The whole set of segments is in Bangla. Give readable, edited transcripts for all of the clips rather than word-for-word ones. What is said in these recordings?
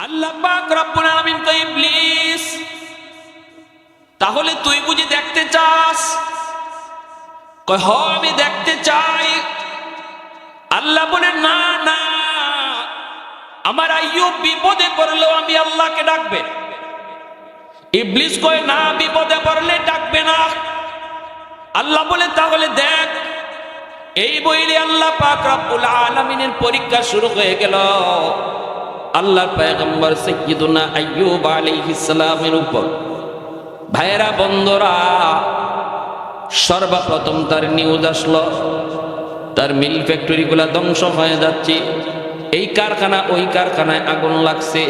আল্লাহ পাক রব্বুল আলামিন কয়, ইবলিস তাহলে তুই বুঝি দেখতে চাস? কয় হ, আমি দেখতে চাই। আল্লাহ বলে, না না, আমার আইয়ুব বিপদে পড়লেও আমি আল্লাহকে ডাকবে। ইবলিস কয়, না, বিপদে পড়লে ডাকবে না। আল্লাহ বলে, তাহলে দেখ। এই বইলে আল্লাহ পাক রব্বুল আলামিনের পরীক্ষা শুরু হয়ে গেল আল্লাহর পয়গম্বর সাইয়্যিদুনা আইয়ুব আলাইহিস সালামের উপর। ভাইয়েরা, বন্ধুরা, সর্বপ্রথম তার নিউজ আসলো তার মিল ফ্যাক্টরিগুলা ধ্বংস হয়ে যাচ্ছে, এই কারখানা ওই কারখানায় আগুন লাগছে।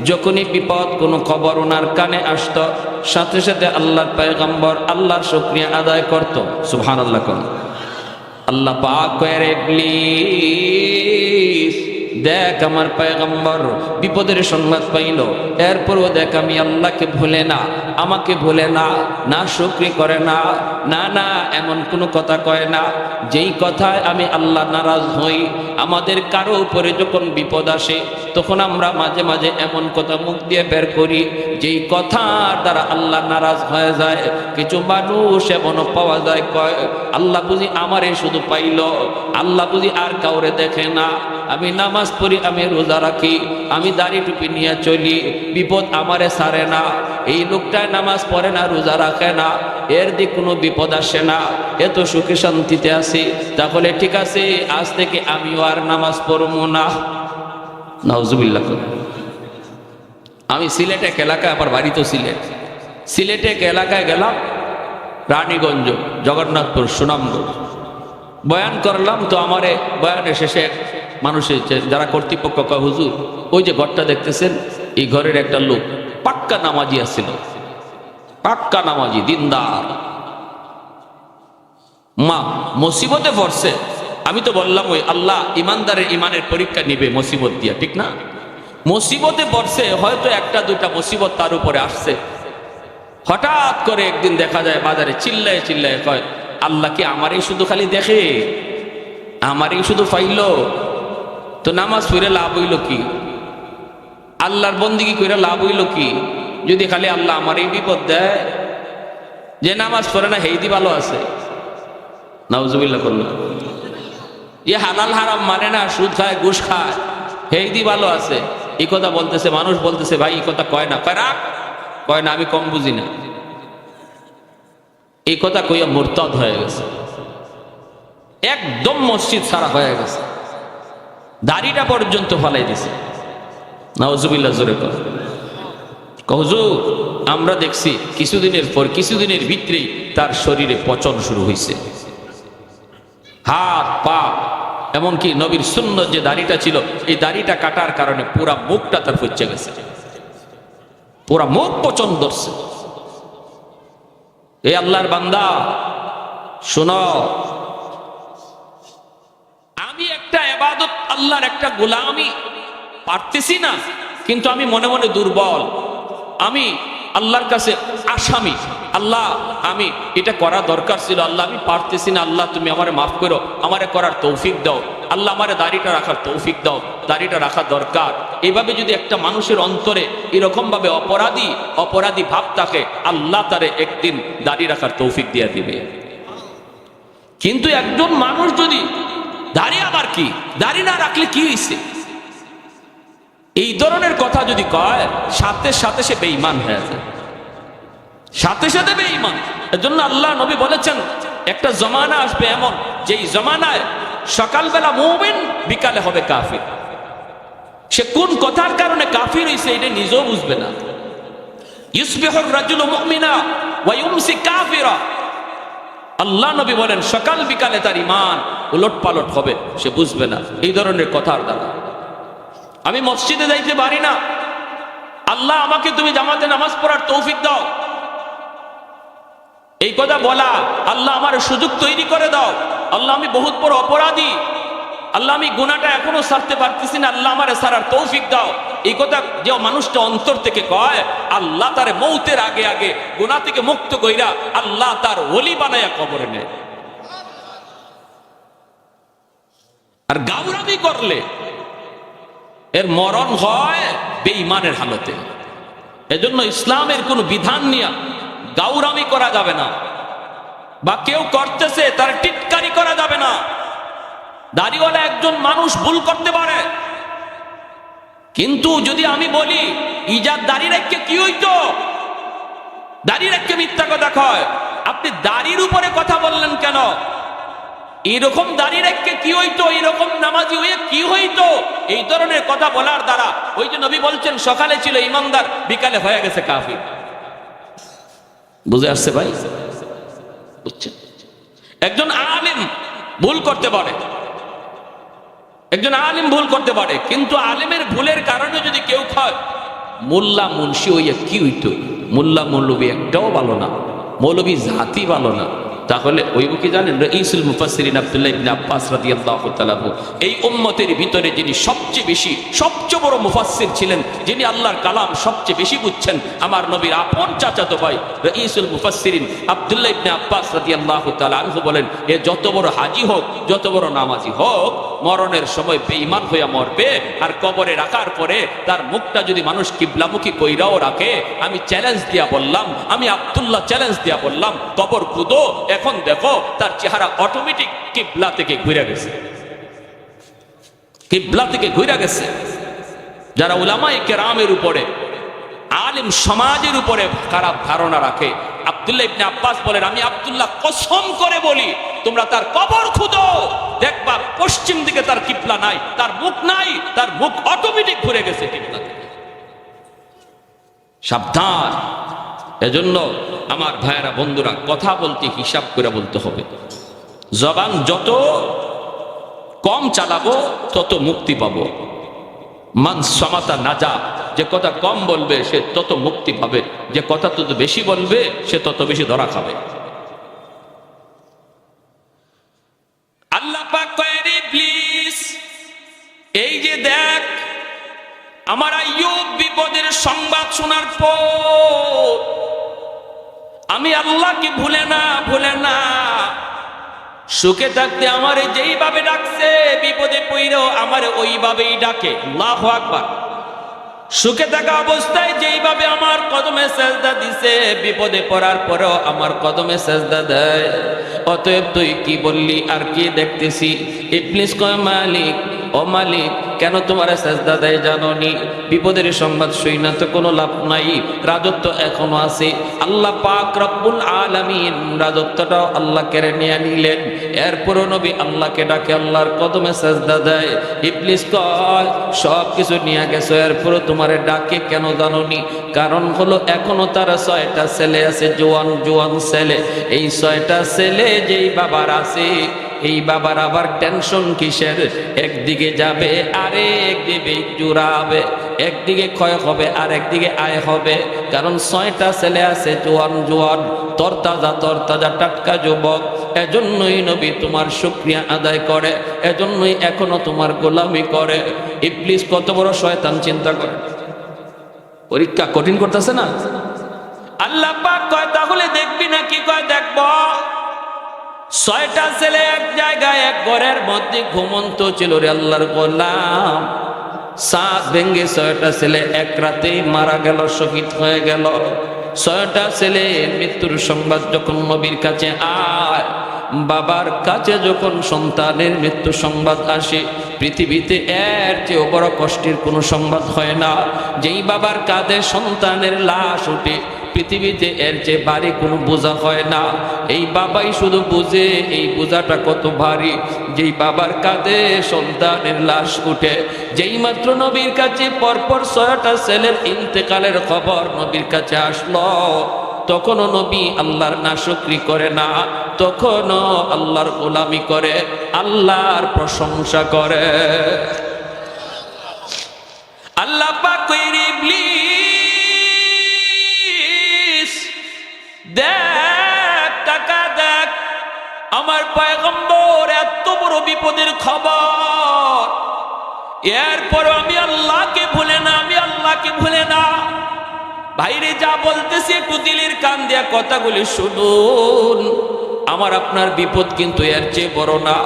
যখনই বিপদ কোনো খবর ওনার কানে আসতো, সাথে সাথে আল্লাহর পয়গম্বর আল্লাহর শুকরিয়া আদায় করত। সুবহানাল্লাহ। কোন আল্লাহ পাক কয়, ইবলিস দেখ, আমার পয়গম্বর বিপদের সংবাদ পাইল, এরপরও দেখ আমি আল্লাহকে ভুলে না, আমাকে ভুলে না, না শুকরি করে না, না না এমন কোনো কথা কয় না যেই কথায় আমি আল্লাহ নারাজ হই। আমাদের কারো উপরে যখন বিপদ আসে তখন আমরা মাঝে মাঝে এমন কথা মুখ দিয়ে বের করি যেই কথার দ্বারা আল্লাহ নারাজ হয়ে যায়। কিছু মানুষ এমনও পাওয়া যায়, কয় আল্লাহ বুঝি আমারে শুধু পাইল, আল্লাহ বুঝি আর কাউরে দেখে না। আমি নামাজ পড়ি, আমি রোজা রাখি, আমি দাড়ি টুপি নিয়ে চলি, বিপদ আমারে ছাড়ে না। এই লোকটা নামাজ পড়ে না, রোজা রাখে না, এর দিক কোনো বিপদ আসে না, এত সুখে শান্তিতে আছি, তাহলে ঠিক আছে, আজ থেকে আমিও আর নামাজ পড়বো না। নাউজুবিল্লাহ। আমি সিলেট এক এলাকায়, আমার বাড়ি তো সিলেটে এক এলাকায় গেলাম, রানীগঞ্জ, জগন্নাথপুর, সুনামগঞ্জ, বয়ান করলাম। তো আমারে বয়ানের শেষে মানুষের যারা কর্তৃপক্ষ কয়, হুজুর ওই যে ঘরটা দেখতেছেন, এই ঘরের একটা লোক পাক্কা নামাজি আছিল, পাক্কা নামাজি, দিনদার, মা মুসিবতে পড়ছে। আমি তো বললাম, ওই আল্লাহ ইমানদারের ইমানের পরীক্ষা নিবে মুসিবত দিয়া, ঠিক না? মুসিবতে পড়ছে, হয়তো একটা দুইটা মুসিবত তার উপরে আসছে। হঠাৎ করে একদিন দেখা যায় বাজারে চিল্লায় চিল্লায় কয়, আল্লাহ কি আমারই শুধু খালি দেখে, আমারই শুধু ফাইল? তো নামাজ পড়ে লাভ হইল কি? আল্লাহর বন্দিগি কইরা লাভ হইল কি যদি খালি আল্লাহ আমারই বিপদ দেয়? যে নামাজ পড়ে না হেইদি ভালো আছে। নাউজুবিল্লাহ করলো। যে হালাল হারাম মানে না, সুদ খায়, ঘুষ খায়, হেইদি ভালো আছে। এই কথা বলতেছে, মানুষ বলতেছে, ভাই এই কথা কয় না, কয় রাখ, কয় না, আমি কম বুঝি না। এই কথা কইয়া মুরতাদ হয়ে গেছে, একদম মসজিদ ছাড়া হয়ে গেছে, দাড়িটা পর্যন্ত ফলাই দিছে। নাউজুবিল্লাহ। জোরে কর। হুজুর আমরা দেখছি কিছুদিনের পর, কিছুদিনের ভিতরেই তার শরীরে পচন শুরু হয়েছে, হাত পা, এমনকি নবীর সুন্নত যে দাড়িটা ছিল, এই দাড়িটা কাটার কারণে পুরা মুখটা তার ফুচে গেছে, পুরা মুখ পচন ধরছে। এই আল্লাহর বান্দা শোনো, আমি একটা ইবাদত, আল্লাহর একটা গোলামি পারতেছি না, কিন্তু আমি মনে মনে দুর্বল, আমি আল্লাহর কাছে আসামি। আল্লাহ আমি এটা করা দরকার ছিল, আল্লাহ আমি পারতেছি না, আল্লাহ তুমি আমারে মাফ করো, আমারে করার তৌফিক দাও, আল্লাহ আমারে দাড়িটা রাখার তৌফিক দাও, দাড়িটা রাখা দরকার। এইভাবে যদি একটা মানুষের অন্তরে এরকম ভাবে অপরাধী ভাব থাকে, আল্লাহ তারে একদিন দাড়ি রাখার তৌফিক দিয়ে দিবে। কিন্তু একজন মানুষ যদি দাড়ি, আবার কি দাড়ি না রাখলে কি হইছে, এই ধরনের কথা যদি কয়, সাথে সাথে সে বেঈমান হয়ে যায়, সাথে সাথে বেঈমান। এজন্য আল্লাহ নবী বলেছেন, একটা জমানা আসবে এমন, যেই জমানায় সকালবেলা মুমিন, বিকালে হবে কাফির। সে কোন কথার কারণে কাফির হইছে এটা নিজেও বুঝবে না। ইউসবিহুর রাজুলু মুমিনা ওয়া ইউমসি কাফিরা। আল্লাহ নবী বলেন, সকাল বিকালে তার ঈমান উলট পালট হবে, সে বুঝবে না এই ধরনের কথার দ্বারা। আমি মসজিদে যাইতে পারি না, আল্লাহ আমাকে তুমি জামাতে নামাজ পড়ার তৌফিক দাও, এই কথা বলা, আল্লাহ আমার সুযোগ তৈরি করে দাও, আল্লাহ আমি বহুত বড় অপরাধী, আল্লাহ আমি গুনাহটা এখনো ছাড়তে পারতেছি না, আল্লাহ আমারে ছাড়ার তৌফিক দাও, এই কথা যে মানুষটা অন্তর থেকে কয়, আল্লাহ তার মৌতের আগে আগে গুনাহ থেকে মুক্ত কইরা আল্লাহ তার ওলি বানায়া কবরে নেয়। আর গাউরামি করলে এর মরণ হয় বেঈমানের হালতে। এজন্য ইসলামের কোন বিধান নিয়ে গাউরামি করা যাবে না, বা কেউ করতেছে তার টিটকারি করা যাবে না। দাড়িওয়ালা একজন মানুষ ভুল করতে পারে, কিন্তু যদি আমি বলি ইজাদ দাড়ি রেখে কি হইতো, দাড়ি রেখে মিথ্যা কথা কয়, আপনি দাড়ির উপরে কথা বললেন কেন? এরকম দাড়ি রেখে কি হইতো, এরকম নামাজি হয়ে কি হইতো, এই ধরনের কথা বলার দ্বারা ওই যে নবী বলছেন সকালে ছিল ইমানদার, বিকালে হয়ে গেছে কাফির। বুঝে আসছে ভাই? বুঝছেন? একজন আলিম ভুল করতে পারে, একজন আলিম ভুল করতে পারে, কিন্তু আলিমের ভুলের কারণে যদি কেউ খায়, মোল্লা মুন্সি হইয়া কি হইতো? মোল্লা মৌলবী একটাও ভালো না, মৌলবী জাতি ভালো না। তাহলে ওই কি জানেন, রাইসুল মুফাসসিরিন আব্দুল্লাহ ইবনে আব্বাস রাদিয়াল্লাহু তাআলা এই উম্মতের ভিতরে যিনি সবচেয়ে বড় মুফাসসির ছিলেন, যিনি আল্লাহর কালাম সবচেয়ে বেশি বুঝছেন, আমার নবীর আপন চাচাতো ভাই রাইসুল মুফাসসিরিন আব্দুল্লাহ ইবনে আব্বাস রাদিয়াল্লাহু তাআলা আনহু বলেন, এ যত বড় হাজী হোক, যত বড় নামাজি হোক, মরণের সময় বেঈমান হইয়া মরবে। আর কবরে রাখার পরে তার মুখটা যদি মানুষ কিবলামুখী কইরাও রাখে, আমি চ্যালেঞ্জ দিয়া বললাম, আমি আব্দুল্লাহ চ্যালেঞ্জ দিয়া বললাম, কবর খুদো, এখন দেখো তার চেহারা অটোমেটিক কিবলা থেকে ঘুরে গেছে, কিবলা থেকে ঘুরে গেছে। যারা উলামায়ে কেরামের উপরে, আলিম সমাজের উপরে খারাপ ধারণা রাখে, আব্দুল্লাহ ইবনে আব্বাস বলেন, আমি আব্দুল্লাহ কসম করে বলি, তোমরা তার কবর খুঁজো, দেখবা পশ্চিম দিকে তার কিবলা নাই, তার মুখ নাই, তার মুখ অটোমেটিক ঘুরে গেছে কিবলা থেকে। সাবধান। এজন্য আমার ভাইয়েরা, বন্ধুরা, কথা বলতে হিসাব করে বলতে হবে। জবান যত কম চালাবো তত মুক্তি পাবো। মান সমাতা নাজা, যে কথা কম বলবে সে তত মুক্তি পাবে, যে কথা তত বেশি বলবে সে তত বেশি ধরা খাবে। আল্লাহ পাক কয়, ইবলিস, এই যে দেখ, আমার আইয়ুব বিপদের সংবাদ শোনার পর আমি আল্লাহকে ভুলে না, সুখে থাকতে আমারে যেইভাবে ডাকছে, বিপদে পড়লেও আমারে ওইভাবেই ডাকে। আল্লাহু আকবার। সুখে থাকা অবস্থায় যেইভাবে আমার কদমে সেজদা দিছে, বিপদে পড়ার পরেও আমার কদমে সেজদা দেয়। অতএব তুই কি বললি আর কি দেখতেছি? ইবলিস কয়, মালিক, ও মালিক, কেন তোমার সেজদা দেয় জানোনি? বিপদের সংবাদ শুই না তো কোনো লাভ নাই, রাজত্ব এখনো আছে। আল্লাহ পাক রব্বুল আলামিন রাজত্বটাও আল্লাহ কেড়ে নিয়ে নিলেন। এরপরও নবী আল্লাহকে ডাকে, আল্লাহর কদমে সেজদা দেয়। ইবলিস কয়, সব কিছু নিয়ে গেছো, এরপরও তোমারে ডাকে কেন জানোনি? কারণ হলো এখনো তার 6টা ছেলে আছে, জোয়ান ছেলে। এই 6টা ছেলে যেই বাবার আছে, এই বাবার আবার টেনশন কিসের? একদিকে যাবে আরেক দিকে জুড়াবে, একদিকে ক্ষয় হবে আর একদিকে আয় হবে। কারণ 6টা ছেলে আছে, জোয়ান তরতাজা টাটকা যুবক। এজন্যই নবী তোমার শুকরিয়া আদায় করে, এজন্যই এখনো তোমার গোলামি করে। ইবলিস কত বড় শয়তান চিন্তা করে। পরীক্ষা কঠিন করতেছে না? আল্লাহ পাক কয়, তাহলে দেখবি না? কি কয়, দেখব। 6টা ছেলে এক জায়গায় এক ঘরের মধ্যে ঘুমন্ত ছিল রে আল্লাহর গোলাম। সাত ভেঙ্গে 6টা ছেলে এক রাতেই মারা গেল, শহীদ হয়ে গেল। 6টা ছেলে মৃত্যুর সংবাদ যখন নবীর কাছে আয়, বাবার কাছে যখন সন্তানের মৃত্যু সংবাদ আসে, পৃথিবীতে এর চেয়ে বড় কষ্টের কোনো সংবাদ হয় না। যেই বাবার কাঁধে সন্তানের লাশ উঠে, পৃথিবীতে এর চেয়ে ভারী কোনো বোঝা হয় না। এই বাবাই শুধু বুঝে এই বোঝাটা কত ভারী। যেই বাবার কাঁধে সন্তানের লাশ উঠে, যেই মাত্র নবীর কাছে পরপর 6টা ছেলের ইন্তেকালের খবর নবীর কাছে আসলো, তখনও নবী আল্লাহর নাশুকরি করে না, তখনও আল্লাহর গোলামি করে, আল্লাহর প্রশংসা করে। আল্লাহ পাক কইরে, ইবলিস দেখ, টাকা দেখ, আমার পয়গম্বর এত বড় বিপদের খবর, এরপর আমি আল্লাহকে ভুলে না। ভাইরে, যা বলতেছি একটু দিলের কান দিয়া কথাগুলি শুনুন। আমার আপনার বিপদ কিন্তু এর চেয়ে বড় না।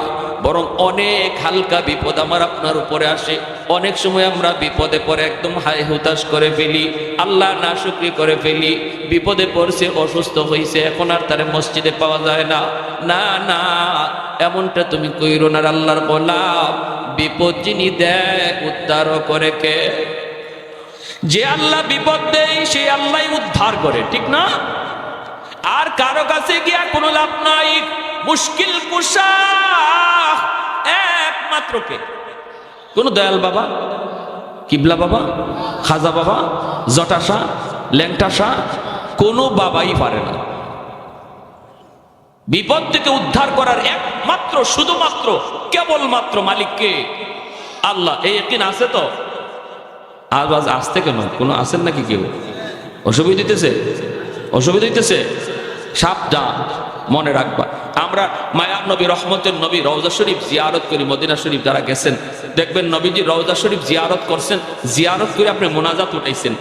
বরং অনেক হালকা বিপদ আমার আপনার উপরে আসে। অনেক সময় আমরা বিপদে পড়ে একদম হায় হুতাশ করে ফেলি, আল্লাহ নাশুকরি করে ফেলি। বিপদে পড়ছে, অসুস্থ হয়েছে, এখন আর তারে মসজিদে পাওয়া যায় না। না না, এমনটা তুমি কইরো না। আল্লাহর গোলাম, বিপদ যিনি দেয় উদ্ধার করে কে? যে আল্লাহ বিপদ দেয় সেই আল্লাহ উদ্ধার করে, ঠিক না? আর কারো কাছে গিয়া কোনো লাভ নাই। মুশকিল কুশা একমাত্র কে? কোন দয়াল বাবা, কিবলা বাবা, খাজা বাবা, জটাশা, ল্যাংটাশা, কোনো বাবাই পারে না। বিপদ থেকে উদ্ধার করার একমাত্র শুধুমাত্র কেবলমাত্র মালিককে আল্লাহ। এই একদিন আছে তো আওয়াজ আসতে কেন? কোনো আছেন নাকি? কেউ অসুবিধা দিতেছে? অসুবিধা দিতেছে? সাবধান, মনে রাখবা। আমরা মায়ার নবী, রহমতের নবী রওজা শরীফ জিয়ারত করি। মদিনা শরীফ যারা গেছেন দেখবেন নবীজি রওজা শরীফ জিয়ারত করছেন, জিয়ারত করে আপনি মোনাজাত উঠাইছেন।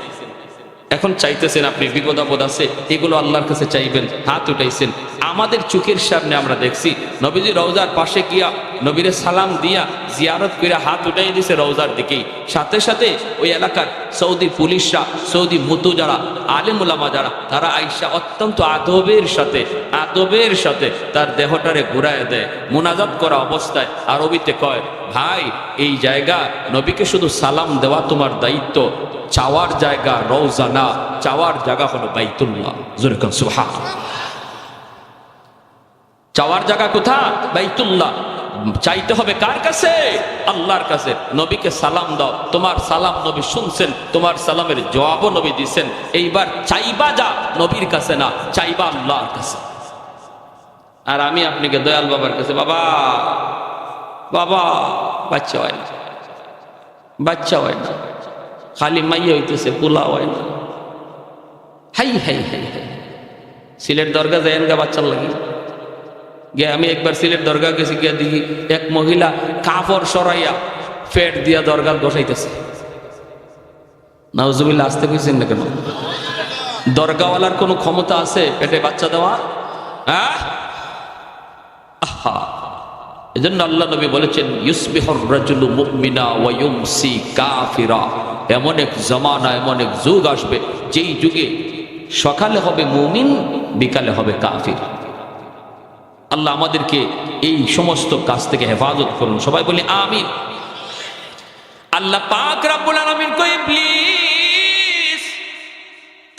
এখন চাইতেছেন আপনি বিপদ আপদ আছে, এগুলো আল্লাহর কাছে চাইবেন, হাত উঠাইছেন। আমাদের চোখের সামনে আমরা দেখছি নবীজি রওজার পাশে গিয়া নবীরে সালাম দিয়া জিয়ারত করে হাত উঠাই দিছে রওজার দিকেই। সাথে সাথে ওই এলাকার সৌদি পুলিশরা, সৌদি মুতু যারা, আলেম উলামা যারা, তারা আইসা অত্যন্ত আদবের সাথে তার দেহটারে ঘুরায় দেয়। মুনাজাত করা অবস্থায় আরবিতে কয়, ভাই এই জায়গা নবীকে শুধু সালাম দেওয়া তোমার দায়িত্ব, চাওয়ার জায়গা রওজা না, চাওয়ার জায়গা হলো বাইতুল্লাহ। জোরে কোন সুবহানাল্লাহ। চাওয়ার জায়গা কোথায়? বাইতুল্লাহ। চাইতে হবে কার কাছে? আল্লাহর কাছে। নবীকে সালাম দাও, তোমার সালাম নবী শুনছেন, তোমার সালামের জবাবও নবী দিচ্ছেন। এইবার চাইবা যা নবীর কাছে না, চাইবা আল্লাহর কাছে। আর আমি আপনাকে দয়াল বাবার কাছে, বাবা বাবা, বাচ্চা হয় না, বাচ্চা হয় না, খালি মাইয়া হইতেছে, পোলা হয় না। Hi hi hi hi. Sylhet দরগা যাই গা বাচ্চার লাগে গিয়ে। আমি একবার সিলেট দরগা গেছি, গিয়া দেখি এক মহিলা কাপড় সরাইয়া পেট দিয়া দরগা বসাইতেছে। নাউজুবিল্লাহ, আসতে কইছেন না কেন? দরগাওয়ালার কোনো ক্ষমতা আছে পেটে বাচ্চা দেওয়া? হ্যাঁ, আহা। এজন্য আল্লাহ নবী বলেছেন, ইউসবিহুর রাজুলু মুমিনা ওয়া ইউমসি কাফিরা। এমন এক জামানা, এমন এক যুগ আসবে যেই যুগে সকালে হবে মুমিন, বিকালে হবে কাফির। আল্লাহ আমাদেরকে এই সমস্ত কাজ থেকে হেফাজত করুন। সবাই বলি আমিন। আল্লাহ পাক রব্বুল আলামিন কই, প্লিজ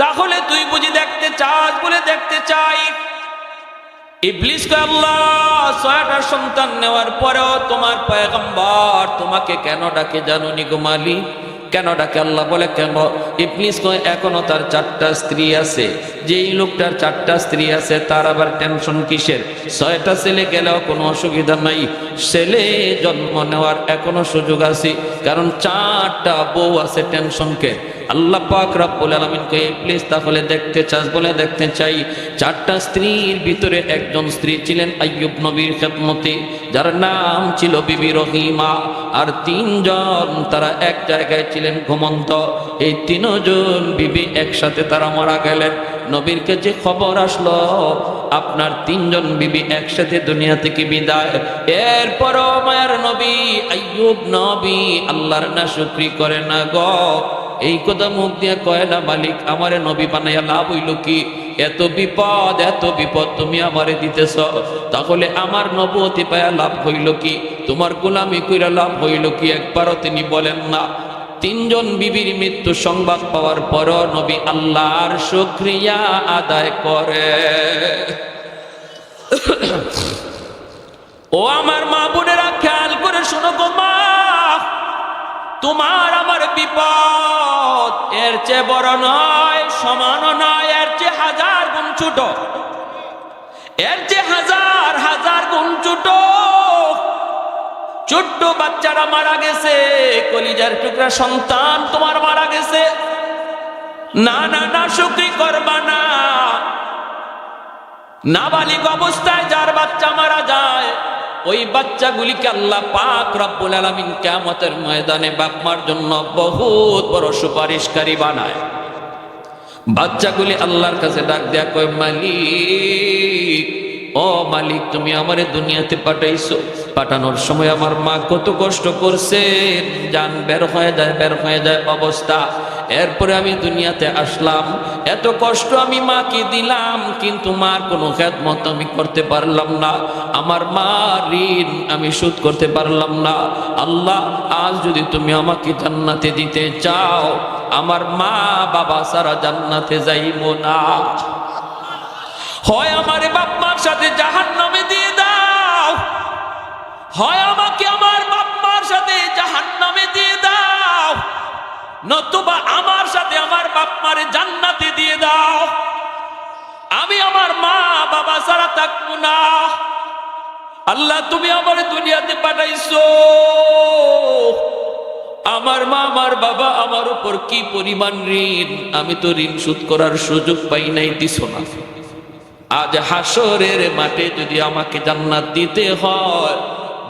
তাহলে তুই বুঝি দেখতে চাস? বলে দেখতে চাই। ইবলিস কয়, আল্লাহ ৬টা সন্তান নেওয়ার পরেও তোমার পয়গম্বর তোমাকে কেন ডাকে জানুনি গো মালিক? কেন ডাকে? আল্লাহ বলে কেন? ইবলিস কয়, এখনো তার 4টা স্ত্রী আছে। যেই লোকটার 4টা স্ত্রী আছে তার আবার টেনশন কিসের? 6টা ছেলে গেলেও কোনো অসুবিধা নাই, ছেলে জন্ম নেওয়ার এখনো সুযোগ আছে, কারণ 4টা বউ আছে, টেনশনকে। আল্লাহ পাক রব্বুল আলামিন কয়, ইবলিস তাহলে দেখতে চাস? বলে দেখতে চাই। 4টা স্ত্রীর ভিতরে একজন স্ত্রী ছিলেন আইয়ুব নবীর খেদমতে, যার নাম ছিল বিবি রহিমা। আর 3জন তারা এক জায়গায় ছিলেন ঘুমন্ত। এই 3জন বিবি একসাথে তারা মারা গেলেন। নবীর কাছে খবর আসলো আপনার 3জন বিবি একসাথে দুনিয়া থেকে বিদায়। এরপরও মায়ের নবী আইয়ুব নবী আল্লাহর নাশুকরি করে না গো। এই কথা মুখ দিয়ে কয় না, মালিক আমারে নবী বানাইয়া লাভ হইল কি? এত বিপদ তুমি আমারে দিতেছ, তাহলে আমার নবুয়তি পায়া লাভ হইল কি? তোমার গোলামি কইরা লাভ হইল কি? একবারও তিনি বলেন না। 3জন বিবির মৃত্যু সংবাদ পাওয়ার পরও নবী আল্লাহর শুকরিয়া আদায় করে। ও আমার মা বোনেরা, খেয়াল করে শোনো গো মা, তোমার আমার বিপদ এর চেয়ে বড় নয়, সমানও নয়, এর চেয়ে 1000 গুণ ছোট, এর চেয়ে হাজার গুণ ছোট। ছোট্ট বাচ্চারা মারা গেছে, কলিজার টুকরা সন্তান তোমার মারা গেছে। না না না, শুকরি করবা না। নাবালিগ অবস্থায় যার বাচ্চা মারা যায়, ওই বাচ্চাগুলিকে আল্লাহ পাক রব্বুল আলামিন কিয়ামতের ময়দানে বাপ মার জন্য বহুত বড় সুপারিশকারী বানায়। বাচ্চাগুলি আল্লাহর কাছে ডাক দেয়া কয়, মালিক, ও মালিক, তুমি আমারে দুনিয়াতে পাঠাইছো, পাঠানোর সময় আমার মা কত কষ্ট করছে, জান বের হয়ে যায় অবস্থা। এরপরে আমি দুনিয়াতে আসলাম, এত কষ্ট আমি মাকে দিলাম, কিন্তু মার কোনো খেদমত আমি করতে পারলাম না। আমার মা ঋণ আমি শোধ করতে পারলাম না। আল্লাহ, আজ যদি তুমি আমাকে জান্নাতে দিতে চাও, আমার মা বাবা সারা জান্নাতে যাইব না। হয় আমার বাপ মার সাথে জাহান্নামে দিয়ে দাও, হয় আমাকে আমার বাপ মার সাথে জাহান্নামে দিয়ে দাও, নতুবা আমার সাথে আমার বাপ মারে জান্নাতে দিয়ে দাও। আমি আমার মা বাবা ছাড়া থাকবো না। আল্লাহ, তুমি আমার দুনিয়াতে পাঠাইছো, আমার মা আমার বাবা আমার উপর কি পরিমাণ ঋণ, আমি তো ঋণ শোধ করার সুযোগ পাই নাই, দিছো না। আজ হাসরের মাঠে যদি আমাকে জান্নাত দিতে হয়,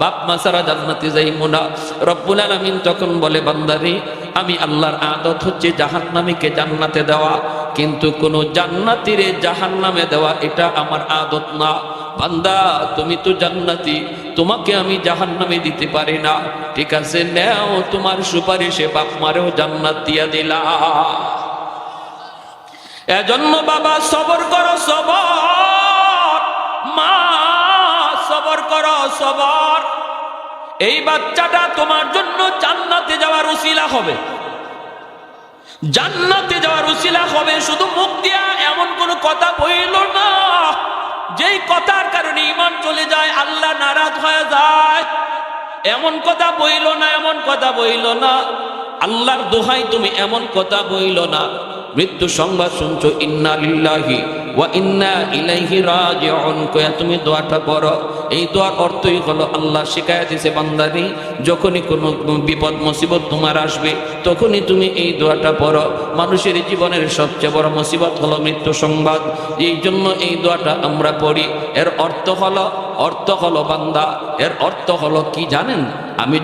বাপ মা ছাড়া জান্নাতে যাইব না। রব্বুল আলামিন তখন বলে, বান্দারে, আমি আল্লাহর আদত হচ্ছে জাহান্নামীকে জান্নাতে দেওয়া, কিন্তু কোন জান্নাতীরে জাহান্নামে দেওয়া এটা আমার আদত না। বান্দা, তুমি তো জান্নাতি, তোমাকে আমি জাহান্নামে দিতে পারি না। ঠিক আছে, নেও, তোমার সুপারিশে বাপ মারেও জান্নাত দিয়া দিলা। এজন্য বাবা সবর করো, সবর, মা সবর করো, সবর। এই বাচ্চাটা তোমার জন্য জান্নাতে যাওয়ার উসিলা হবে, জান্নাতে যাওয়ার উসিলা হবে। শুধু মুখ দিয়া এমন কোন কথা বইল না যেই কথার কারণে ঈমান চলে যায়, আল্লাহ নারাজ হয়ে যায়। এমন কথা বইল না, এমন কথা বইল না। আল্লাহর দোহাই তুমি এমন কথা বইল না। মৃত্যু সংবাদ শুনছো, ইন্না লিল্লাহি ওয়া ইন্না ইলাইহি রাজিউন কয়া তুমি দোয়াটা পড়ো। এই দোয়ার অর্থই হলো, আল্লাহ শিখায়া দিয়েছে, বান্দারি, যখনই কোনো বিপদ মুসিবত তোমার আসবে, তখনই তুমি এই দোয়াটা পড়ো। মানুষের জীবনের সবচেয়ে বড় মুসিবত হলো মৃত্যু সংবাদ, এই জন্য এই দোয়াটা আমরা পড়ি। এর অর্থ হলো বান্দা, এর অর্থ হলো কি জানেন? আমি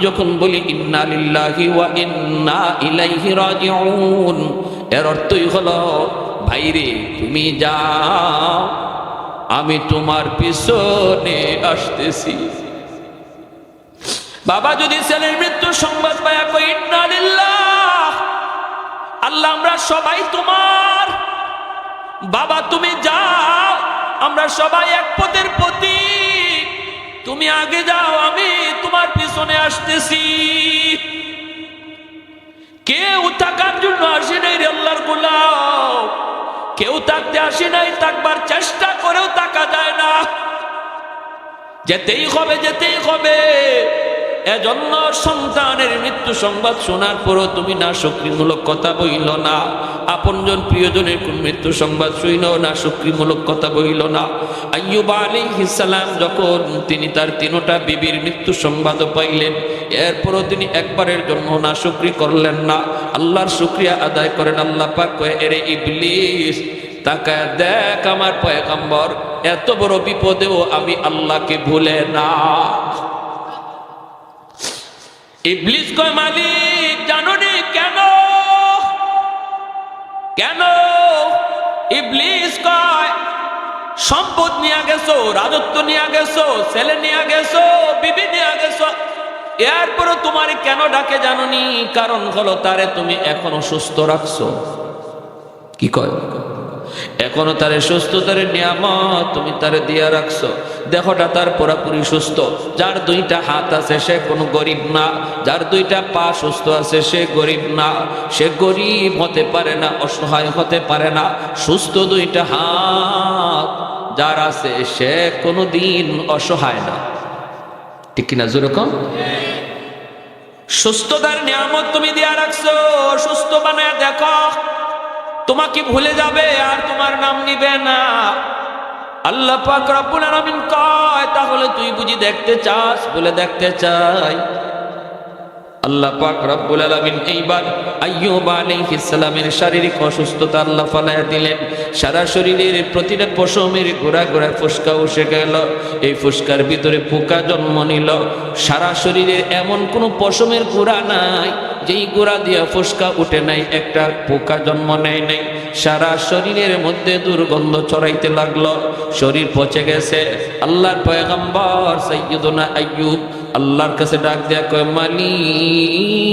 যখন বলি ইন্না লিল্লাহি ওয়া ইন্না ইলাইহি রাজিউন, এর অর্থই হলো, ভাইরে তুমি যাও, আমি তোমার পিছনে আসতেছি। বাবা যদি ছেলের মৃত্যু সংবাদ পায় কই ইন্না লিল্লাহ, আল্লাহ আমরা সবাই তোমার, বাবা তুমি যাও, আমরা সবাই এক পথের প্রতীক, তুমি আগে যাও, আমি তোমার পিছনে আসতেছি। কেউ থাকার জন্য আসি নাই রে আল্লাহর গোলাম, কেউ থাকতে আসি নাই, থাকবার চেষ্টা করেও থাকা যায় না, যেতেই হবে, যেতেই হবে। এজন্য সন্তানের মৃত্যু সংবাদ শোনার পরও তুমি না শুকরিমূলক কথা বইল না, আপনজন প্রিয়জনের কোন মৃত্যু সংবাদ শুইনও না শুকরিমূলক কথা বইল না। আইয়ুব আলাইহিস সালাম যখন তিনি তার তিনটা বিবির মৃত্যু সংবাদ পাইলেন, এরপরও তিনি একবারের জন্য না শুকরি করলেন না, আল্লাহর শুকরিয়া আদায় করেন। আল্লাহ পাক কয়, এরে ইবলিস, তাকায় দেখ আমার পয়গম্বর এত বড় বিপদেও আমি আল্লাহকে ভুলে না। ইবলিস কয়, মালিক জানোনি কেন? কেন? ইবলিস কয়, সম্পদ নিয়ে গেছো, রাজত্ব নিয়ে গেছো, ছেলে নিয়ে গেছো, বিবি নিয়ে গেছো, এরপরও তোমার কেন ডাকে জানোনি? কারণ হলো তারে তুমি এখনো সুস্থ রাখছো। কি কয়? এখনো তারে সুস্থতার নিয়ামত তুমি তারে দিয়া রাখছো। দেহটা তার পুরাপুরি সুস্থ, যার দুইটা হাত আছে সে কোনো গরিব না, যার দুইটা পা সুস্থ আছে সে গরিব না, সে গরিব হতে পারে না, অসহায় হতে পারে না। সুস্থ দুইটা হাত যার আছে সে কোনোদিন অসহায় না, ঠিক কিনা? যেরকম সুস্থতার নিয়ামত তুমি দিয়া রাখছো, সুস্থ বানায় দেখো, তোমাকে ভুলে যাবে আর তোমার নাম নিবে না। আল্লাহ পাক রব্বুল আলামিন কয়, তাহলে তুই বুঝি দেখতে চাস? বলে দেখতে চাই। আল্লাহ পাক রব্বুল আলামিন এইবার আইয়ুব আলাইহিস সালামের শারীরিক অসুস্থতা আল্লাহ ফালায়া দিলেন। সারা শরীরের প্রতিটা পশমের গোড়া গোড়া ফুসকা উঠে গেল, এই ফুসকার ভিতরে পোকা জন্ম নিল। সারা শরীরে এমন কোনো পশমের গোড়া নাই যেই গোড়া দিয়ে ফুসকা উঠে নাই, একটা পোকা জন্ম নেয় নাই। সারা শরীরের মধ্যে দুর্গন্ধ ছড়াইতে লাগলো, শরীর পচে গেছে। আল্লাহর পয়গম্বর সাইয়্যিদুনা আইয়ুব আল্লাহর কাছে ডাক দেয়া কয়, মালিক,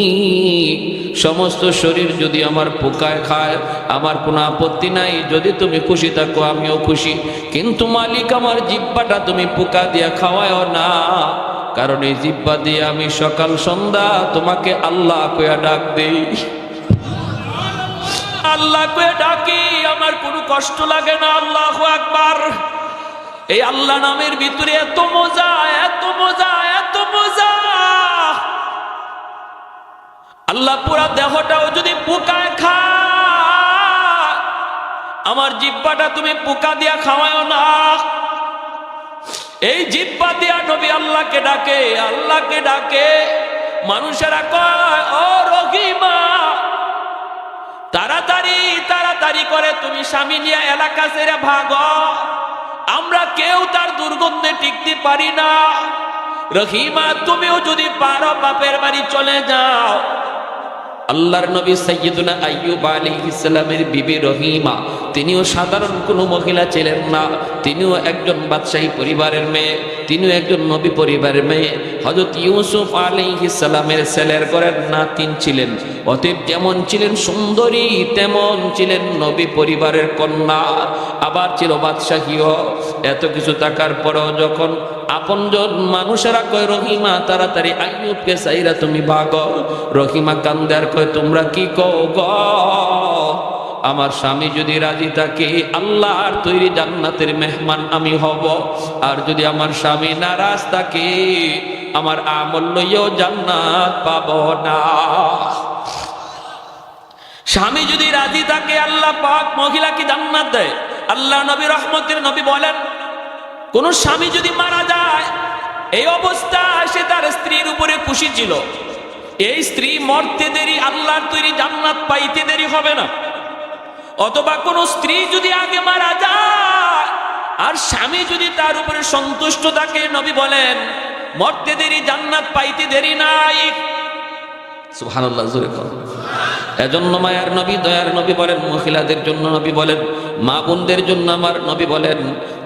সমস্ত শরীর যদি আমার পোকায় খায় আমার কোনো আপত্তি নাই, যদি তুমি খুশি থাকো আমিও খুশি, কিন্তু মালিক আমার জিহ্বাটা তুমি পোকা দিয়া খাওয়ায় না, কারণ এই জিহ্বা দিয়ে আমি সকাল সন্ধ্যা তোমাকে আল্লাহ কইয়া ডাক দেই, আল্লাহ কইয়া ডাকি, আমার কোনো কষ্ট লাগে না। আল্লাহু আকবার। এই আল্লাহ নামের ভিতরে এত মজা, এত মজা, এত মজা। আল্লাহ পুরা দেহটাও যদি পোকায় খায় আমার জিহ্বাটা তুমি পোকা দিয়া খাওয়ায় না। এই জিহ্বা দিয়া নবী আল্লাহকে ডাকে, আল্লাহকে ডাকে। মানুষেরা কয়, ও রহিমা, তাড়াতাড়ি তাড়াতাড়ি করে তুমি স্বামী নিয়ে এলাকা ছেড়ে ভাগো, আমরা কেউ তার দুর্গন্ধে টিকতে পারি না। রহিমা, তুমিও যদি পারো বাপের বাড়ি চলে যাও। আল্লাহর নবী সাইয়্যিদুনা আইয়ুব আলাইহিস সালামের বিবি রহিমা, তিনিও সাধারণ কোনো মহিলা ছিলেন না, তিনিও একজন বাদশাহী পরিবারের মেয়ে, তিনিও একজন নবী পরিবারের মেয়ে। হযরত ইউসুফ আলাইহিস সালামের ছেলের ঘরের নাতিন ছিলেন। অতএব যেমন ছিলেন সুন্দরী তেমন ছিলেন নবী পরিবারের কন্যা, আবার ছিল বাদশাহীও। এত কিছু থাকার পরেও যখন আপনজন মানুষেরা কয়, রহিমা তাড়াতাড়ি আইয়ুবকে চাইরা তুমি ভাগো, রহিমা কান্দে আর কয়, তোমরা কি কও গো? আমার স্বামী যদি রাজি থাকে আল্লাহর তৈরি জান্নাতের মেহমান আমি হব, আর যদি আমার স্বামী নারাজ থাকে আমার আমল লইও জান্নাত পাবো না। স্বামী যদি রাজি থাকে আল্লাহ পাক মহিলাকে জান্নাত দেয়। আল্লাহ নবী রহমতের নবী বলেন, কোন স্বামী যদি মারা যায় এই অবস্থায় সে তার স্ত্রীর উপরে খুশি ছিল, এই স্ত্রী মরতে দেরি আল্লাহর তৈরি জান্নাত পাইতে দেরি হবে না। অথবা কোন স্ত্রী যদি আগে মারা যায় আর স্বামী যদি তার উপরে সন্তুষ্ট থাকে, নবী বলেন মরতে দেরি জান্নাত পাইতে দেরি নাই। সুবহানাল্লাহ, জোরে বলেন। এজন্য মায়ার নবী দয়ার নবী বলেন, মহিলাদের জন্য নবী বলেন, মা বোনদের জন্য আমার নবী বলেন,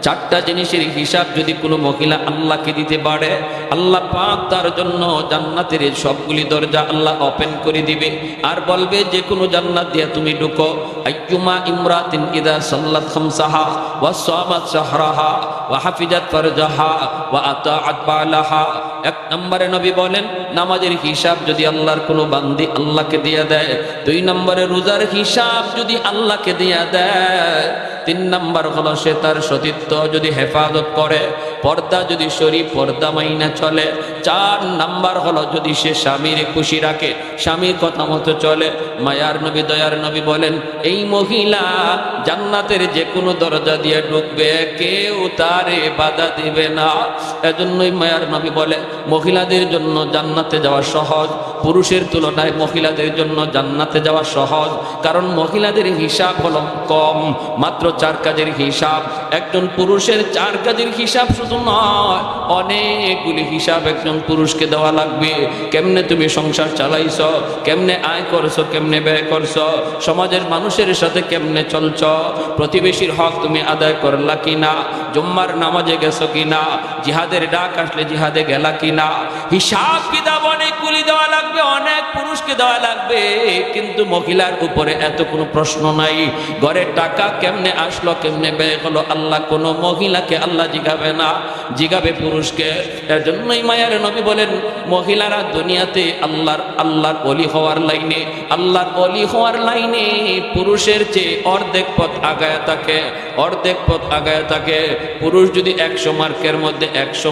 চারটা জিনিসের হিসাব যদি কোনো মহিলা আল্লাহকে দিতে পারে আল্লাহ পাক তার জন্য জান্নাতের সবগুলি দরজা আল্লাহ ওপেন করে দিবে, আর বলবে যে কোনো জান্নাত দিয়া তুমি ঢুকো। আইয়ুমা ইমরাতিন ইদা সাল্লাত খামসাহা ওয়া সামাত শাহরাহা ওয়া হাফিজাত ফারজাহা ওয়া আতাআত বালাহা। এক নম্বরে নবী বলেন, নামাজের হিসাব যদি আল্লাহর কোনো বান্দি আল্লাহকে দিয়া দেয়। দুই নম্বরে রোজার হিসাব যদি আল্লাহকে দিয়া দেয়। তিন নম্বর হলো সে তার সতীত্ব যদি হেফাজত করে, পর্দা যদি শরীফ পর্দা মাইনা চলে। চার নম্বর হলো যদি সে স্বামীর খুশি রাখে, স্বামীর কথা মতো চলে। মায়ার নবী দয়ার নবী বলেন, এই মহিলা জান্নাতের যে কোনো দরজা দিয়ে ঢুকবে, কেউ তারে বাধা দিবে না। এজন্যই মায়ার নবী বলে, মহিলাদের জন্য জান্নাতে যাওয়া সহজ, পুরুষের তুলনায় মহিলাদের জন্য জান্নাতে যাওয়া সহজ। কারণ মহিলাদের হিসাব হলো কম, মাত্র 4 কাজের হিসাব। একজন পুরুষের 4 কাজের হিসাব শুধু নয়, অনেকগুলি হিসাব একজন পুরুষকে দেওয়া লাগবে। কেমনে তুমি সংসার চালাইছো, কেমনে আয় করছো, কেমনে ব্যয় করছো, সমাজের মানুষের সাথে কেমনে চলছো, প্রতিবেশীর হক তুমি আদায় করলা কিনা, জুম্মার নামাজে গেছো কিনা, জিহাদের ডাক আসলে জিহাদে গেলা কিনা। হিসাব কিতাব অনেকগুলি দেওয়া লাগবে, অনেক পুরুষকে দেওয়া লাগবে। কিন্তু মহিলার উপরে এত কোনো প্রশ্ন নাই। ঘরের টাকা কেমনে আসলো, কেমনে ব্যয় হলো, আল্লাহ কোনো মহিলাকে আল্লাহ জিগাবে না, জিগাবে পুরুষকে। এর জন্যই মায়ার নবী বলেন, মহিলারা দুনিয়াতে আল্লাহর ওলি হওয়ার লাইনে, আল্লাহর ওলি হওয়ার লাইনে পুরুষের চেয়ে অর্ধেক পথ আগায় থাকে, অর্ধেক পথ আগায় থাকে। পুরুষ যদি 100 মার্কের মধ্যে 100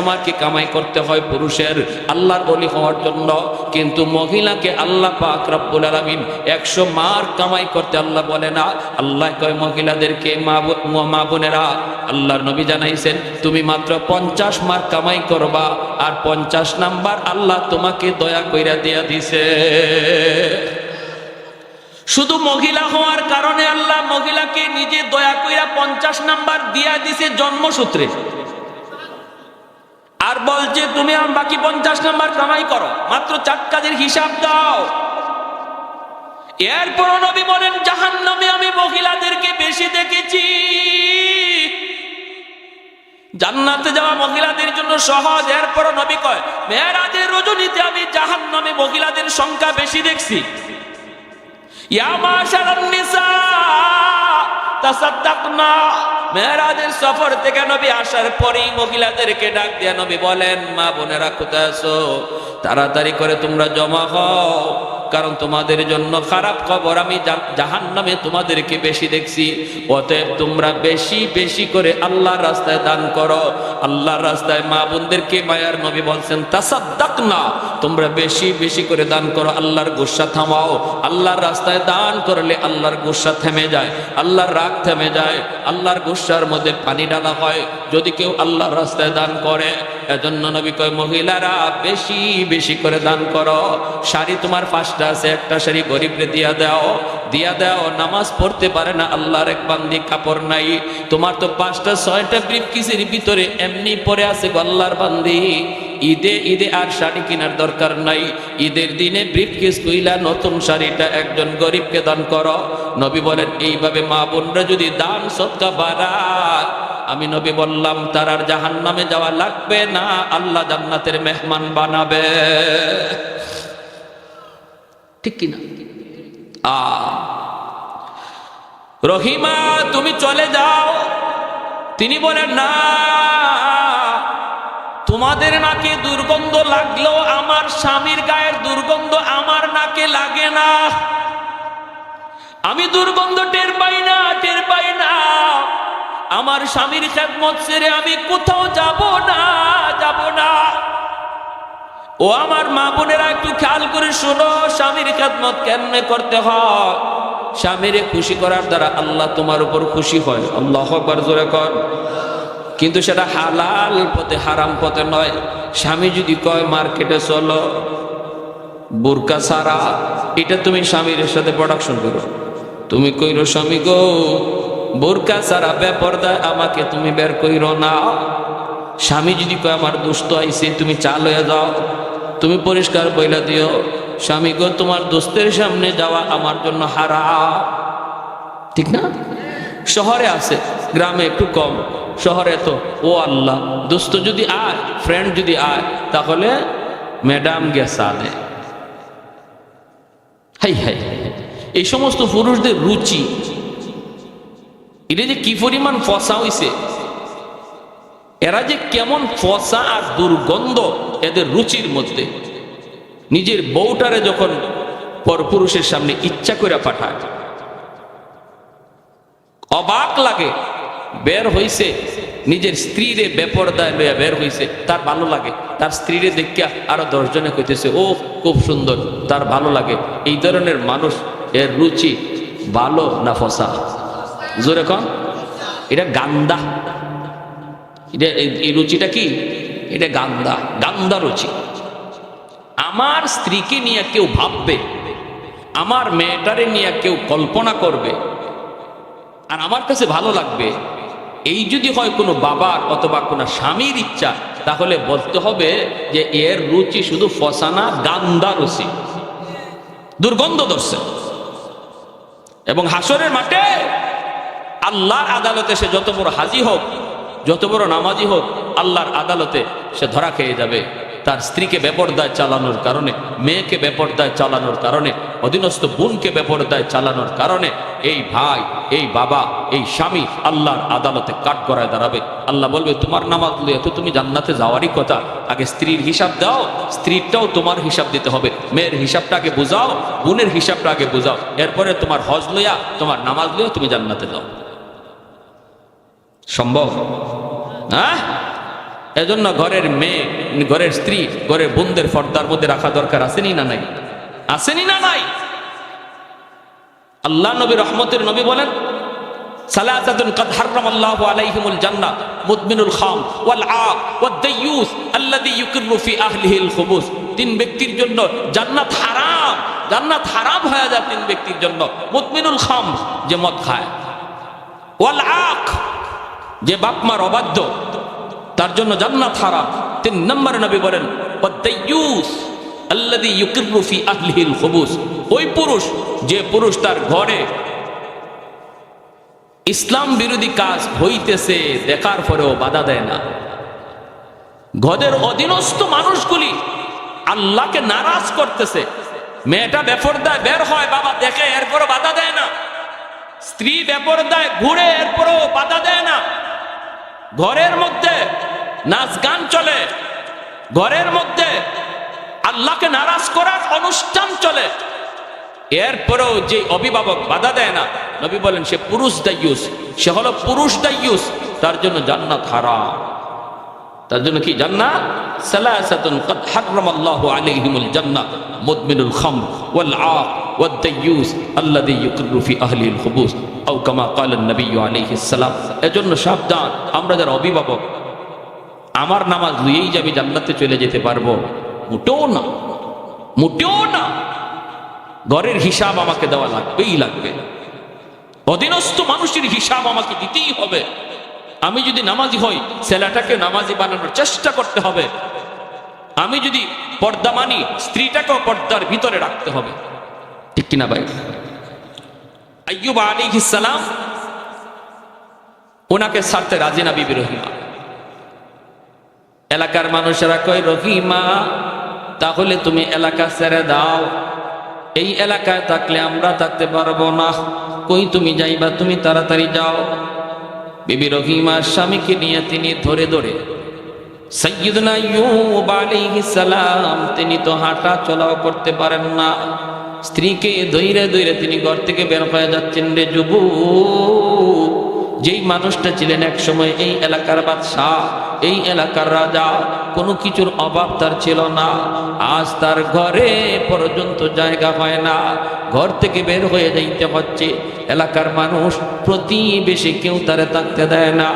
মার্কই কামাই করতে হয় পুরুষের আল্লাহর ওলি হওয়ার জন্য, কিন্তু মহিলাকে আল্লাহ পাক রব্বুল আলামিন 100 মার্ক কামাই করতে আল্লাহ বলে না। আল্লাহ কয় মহিলাদেরকে, মা বোনেরা, আল্লাহর নবী জানাইছেন তুমি মাত্র 50 মার্ক কামাই করবা, আর 50 নাম্বার আল্লাহ তোমাকে দয়া কইরা দিয়া দিছে। শুধু মহিলা হওয়ার কারণে আল্লাহ মহিলাকে নিজে দয়া কইরা 50 নাম্বার দিয়া দিছে জন্মসূত্রে, আর বলছে তুমি আর বাকি 50 নাম্বার কামাই করো, মাত্র 4 কাজের হিসাব দাও। এরপর নবী বলেন জাহান্নামে আমি মহিলাদেরকে বেশি দেখেছি। জান্নাতে যাওয়া মহিলাদের জন্য সহজ। এরপর নবী কয় মেরাজের রজনীতে আমি জাহান্নামে মহিলাদের সংখ্যা বেশি দেখছি। ইয়া মাশারান নিসা তাসাদ্দাকনা। মেরাজের সফর থেকে নবী আসার পরেই মহিলাদেরকে ডাক দিয়ে নবী বলেন মা বোনেরা কোথায় আছো, তাড়াতাড়ি করে তোমরা জমা হও, কারণ তোমাদের জন্য খারাপ খবর, আমি জাহান্নামে তোমাদেরকে বেশি দেখছি। অতএব তোমরা বেশি বেশি করে আল্লাহর রাস্তায় দান করো। আল্লাহর রাস্তায় মা বোনদেরকে মায়ার নবী বলছেন তাসাদ্দাকনা, তোমরা বেশি বেশি করে দান করো, আল্লাহর গুসা থামাও। আল্লাহর রাস্তায় দান করলে আল্লাহর গুসা থেমে যায়, আল্লাহর রাগ থেমে যায়, আল্লাহর গুসার মধ্যে পানি ঢালা হয় যদি কেউ আল্লাহর রাস্তায় দান করে। এজন্য নবী কয় মহিলারা বেশি বেশি করে দান করো। শাড়ি তোমার 5টা আছে, একটা শাড়ি গরিবরে দিয়া দাও, দিয়া দাও। নামাজ পড়তে পারে না আল্লাহর এক বান্দি, কাপড় নাই, তোমার তো 5টা 6টা ব্রিফকেসের ভিতরে এমনি পড়ে আছে আল্লাহর বান্দি। ঈদে ঈদে আর শাড়ি কেনার দরকার নাই, ঈদের দিনে ব্রিফকেস কইলা নতুন শাড়িটা একজন গরিবকে দান করো। নবী বলেন এইভাবে মা বোনরা যদি দান সদকা বাড়ায়, আমি নবী বললাম তার আর জাহান্নামে যাওয়া লাগবে না, আল্লাহ জান্নাতের মেহমান বানাবে। ঠিক কিনা? রহিমা তুমি চলে যাও। তিনি বলেন না, তোমাদের নাকে দুর্গন্ধ লাগলেও আমার স্বামীর গায়ের দুর্গন্ধ আমার নাকে লাগে না। আমি দুর্গন্ধ টের পাই না, টের পাই না। আমার স্বামীর খেদমত ছেড়ে আমি কোথাও যাব না, যাব না। ও আমার মা বোনেরা একটু খেয়াল করে শোনো, স্বামীর খেদমত কেমনে করতে হয়। স্বামীরে খুশি করার দ্বারা আল্লাহ তোমার উপর খুশি হয়। আল্লাহু আকবার জোরে কর। কিন্তু সেটা হালাল পথে, হারাম পথে নয়। স্বামী যদি কয় মার্কেটে চলো বোরকা ছাড়া, এটা তুমি স্বামীর সাথে প্রোডাকশন করো। তুমি কইরো স্বামী গো বোরকা ছাড়া বেপরদা আমাকে তুমি বের কইরো না। স্বামী যদি কয় আমার দুষ্ট আইছে, তুমি চাল হয়ে যাও, তুমি পরিষ্কার বইলা দিও স্বামী গো তোমার দোস্তের সামনে যাওয়া আমার জন্য হারাম। ঠিক না? শহরে আছে, গ্রামে একটু কম। শহরে তো ও আল্লাহ, দোস্ত যদি আয়, ফ্রেন্ড যদি আয়, তাহলে ম্যাডাম গেছে আনে। হাই হাই, এই সমস্ত পুরুষদের রুচি, এটা যে কি পরিমাণ ফসা হইছে, এরা যে কেমন ফসা আর দুর্গন্ধ এদের রুচির মধ্যে। নিজের বউটারে যখন পরপুরুষের সামনে ইচ্ছা করে পাঠায়, অবাক লাগে। বের হইছে নিজের স্ত্রীরে বেপরদায় লইয়া বের হইছে, তার ভালো লাগে। তার স্ত্রীরে দেখিয়া আরো 10 জনে কইতেছে ও খুব সুন্দর, তার ভালো লাগে। এই ধরনের মানুষ, এর রুচি ভালো না ফসা? জোরে কন। এটা গান্দা। এটা এই রুচিটা কি? এটা গান্দা, গান্দা রুচি। আমার স্ত্রীকে নিয়ে কেউ ভাববে, আমার মেয়েটারে নিয়ে কেউ কল্পনা করবে, আর আমার কাছে ভালো লাগবে, এই যদি হয় কোনো বাবার অথবা কোনো স্বামীর ইচ্ছা, তাহলে বলতে হবে যে এর রুচি শুধু ফসানা, গান্দা রুচি, দুর্গন্ধ ধরছে। এবং হাসরের মাঠে আল্লাহর আদালতে সে যত বড় হাজি হোক, যত বড় নামাজি হোক, আল্লাহর আদালতে সে ধরা খেয়ে যাবে তার স্ত্রীকে বেপরদায় চালানোর কারণে, মেয়েকে বেপরদায় চালানোর কারণে, অধীনস্থ বোনকে বেপরদায় চালানোর কারণে। এই ভাই, এই বাবা, এই স্বামী আল্লাহর আদালতে কাঠগড়ায় দাঁড়াবে। আল্লাহ বলবে তোমার নামাজ লইয়া তো তুমি জান্নাতে যাওয়ারই কথা, আগে স্ত্রীর হিসাব দাও, স্ত্রীরটাও তোমার হিসাব দিতে হবে। মেয়ের হিসাবটা আগে বুঝাও, বোনের হিসাবটা আগে বুঝাও, এরপরে তোমার হজ লইয়া, তোমার নামাজ লইয়া তুমি জান্নাতে যাও। সম্ভব? হ্যাঁ? এজন্য ঘরের মেয়ে, ঘরের স্ত্রী, ঘরের বোনদের পর্দার মধ্যে রাখা দরকার। আসেনি না নাই? আসেনি না নাই? আল্লাহ নবী রহমতের নবী বলেন সালাসাতুন কাদ হারামাল্লাহু আলাইহিমুল জান্নাহ মুদমিনুল খাম ওয়াল আক ওয়াদ দাইয়ুস আল্লাযী ইউকিরু ফি আহলিহিল খুবুস। 3 ব্যক্তির জন্য জান্নাত হারাম, জান্নাত হারাম হয়ে যায় 3 ব্যক্তির জন্য। মুদমিনুল খাম, যে মদ খায়, ওয়াল আক, যে বাপ মার অবাধ্য, তার জন্য জান্নাত হারাম। 3 নম্বরে নবী বলেন ওয়াদ দাইয়ুস আল্লাযী ইউকিররু ফি আহলিহিল খুবুস, ওই পুরুষ যে পুরুষ তার ঘরে ইসলাম বিরোধী কাজ হইতেছে দেখার পরেও বাধা দেয় না। ঘরের অধীনস্থ মানুষগুলি আল্লাহকে নারাজ করতেছে, মেয়েটা বেপরদায় বের হয়, বাবা দেখে, এরপরও বাধা দেয় না। স্ত্রী বেপরদায় ঘুরে, এরপরও বাধা দেয় না। ঘরের মধ্যে নাচ গান চলে, ঘরের মধ্যে আল্লাহকে নারাজ করার অনুষ্ঠান চলে, এরপরেও যে অভিভাবক বাধা দেয় না, নবী বলেন সে পুরুষ দায়ুস, সে হলো পুরুষ দায়ুস, তার জন্য জান্নাত হারাম। তার জন্য কি জান্নাত? সালাসাতুন ক্বাদ হারামাল্লাহু আলাইহিমুল জান্নাহ, মুদমিনুল খামর ওয়াল আক ওয়াদ দায়ুস আল্লাযী ইউকিররু ফি আহলিল খুবুস আও কামা ক্বালা নবী আলাইহিস সালাম। এজন্য সাবধান, আমরা যারা অভিভাবক, আমার নামাজ লইয়েই যে আমি জান্নাতে চলে যেতে পারবো, মোটেও না, মোটেও না। ঘরের হিসাব আমাকে দেওয়া লাগবেই লাগবে, অধীনস্থ মানুষের হিসাব আমাকে দিতেই হবে। আমি যদি নামাজি হই, ছেলেটাকে নামাজি বানানোর চেষ্টা করতে হবে। আমি যদি পর্দা মানি, স্ত্রীটাকেও পর্দার ভিতরে রাখতে হবে, ঠিক কিনা ভাই? আইয়ুব আলাইহিস সালাম, ওনাকে ছাড়তে রাজি না বিবি রহিমা। এলাকার মানুষেরা কয়, রহিমা তাহলে তুমি এলাকা ছেড়ে দাও, এই এলাকায় থাকলে আমরা থাকতে পারবো না। কই তুমি যাইবা? তুমি তাড়াতাড়ি যাও। বিবি রহিমার স্বামীকে নিয়ে তিনি ধরে ধরে, সাইয়্যিদনা আইয়ুব আলাইহিস সালাম তিনি তো হাঁটা চলাও করতে পারেন না, স্ত্রীকে ধইরে ধইরে তিনি ঘর থেকে বের হয়ে যাচ্ছেন। রে যুবক, যেই মানুষটা ছিলেন এক সময় এই এলাকার বাদশাহ, এই এলাকার রাজা, কোনো কিছুর অভাব তার ছিল না, আজ তার ঘরে পর্যন্ত জায়গা হয় না, ঘর থেকে বের হয়ে যাইতে হচ্ছে। এলাকার মানুষ, প্রতিবেশী কেউ তারে থাকতে দেয় না।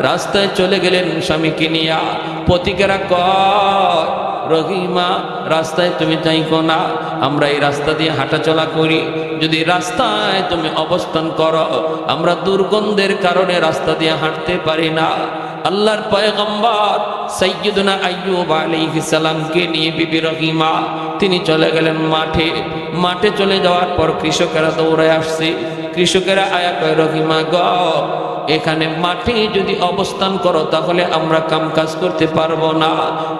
রাস্তায় চলে গেলেন স্বামীকে নিয়া। পথিকেরা কয়, রহিমা রাস্তায় তুমি যাইকো না, আমরা এই রাস্তা দিয়ে হাঁটাচলা করি, যদি রাস্তায় তুমি অবস্থান করো, আমরা দুর্গন্ধের কারণে রাস্তা দিয়ে হাঁটতে পারি না। আল্লাহর পয়গম্বর সাইয়্যিদুনা আইয়ুব আলাইহিস সালামকে নিয়ে বিবি রহিমা তিনি চলে গেলেন মাঠে। মাঠে চলে যাওয়ার পর কৃষকেরা দৌড়ে আসছে। কৃষকেরা আয়া কয়, রহিমা গ, এখানে মাঠে যদি অবস্থান করো তাহলে আমরা কাম কাজ করতে পারবো না,